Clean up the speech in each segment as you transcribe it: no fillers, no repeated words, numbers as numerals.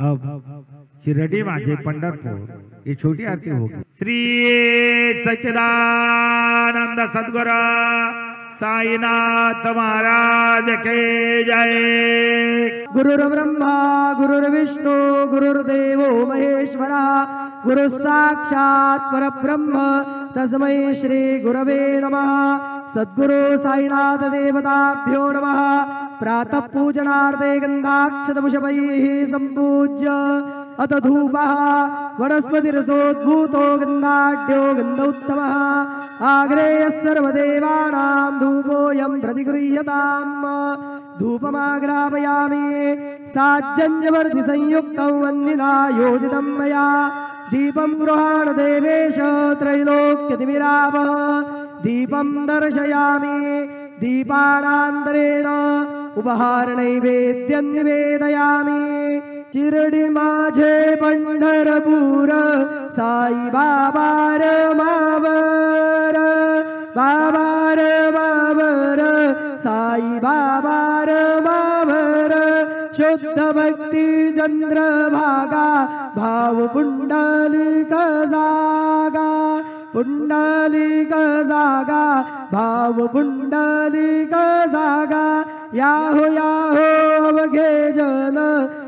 अब शिरडी माझे पंढरपूर ये छोटी आरती होगी। श्री सच्चिदानंद सद्गुरु साईनाथ महाराज के जय। गुरुर्ब्रह्मा गुरुर्विष्णु गुरुर्देवो महेश्वरा गुरु साक्षात् परब्रह्म तस्मै श्री गुरवे नमः। सद्गुरु साईनाथ देवताभ्यो नमः। प्रातः पूजनार्थे गन्धाक्षतपुष्पैः सम्पूज्य अथ धूपः वनस्पतिरसोद्भूतो गन्धाढ्यो गन्धोत्तमः आग्नेयः सर्वदेवानां धूपोऽयं प्रतिगृह्यताम्। धूपमाग्रापयामि साज्जन्यवर्तिसंयुक्तं वह्निना योजितं मया। दीपं गृहाण देवेश त्रैलोक्यतिमिरावः। दीपं दर्शयामि दीपानान्तरेण उपहारनैवेद्यं निवेदयामि। चिरडी माझे पंढरपूर साई बाबार मावर बाबार मावर साई बाबार मावर। शुद्ध भक्ती चंद्रभागा भाव पुंडलिक जागा पुंडलिक जागा भाव पुंडलिक जागा। याहो याहो अवघे जन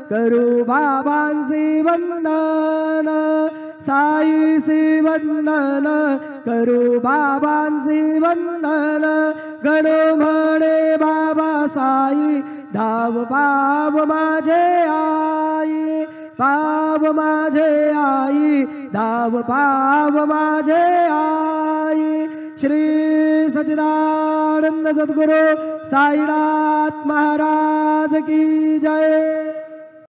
करू बाबांसी वंदन साईसी वंदन करू बाबांसी वंदन। गणो म्हणे बाबा साई धाव पाव माझे आई पाव माझे आई धाव पाव माझे आई। श्री सच्चिदानंद सद्गुरु साईनाथ महाराज की जय।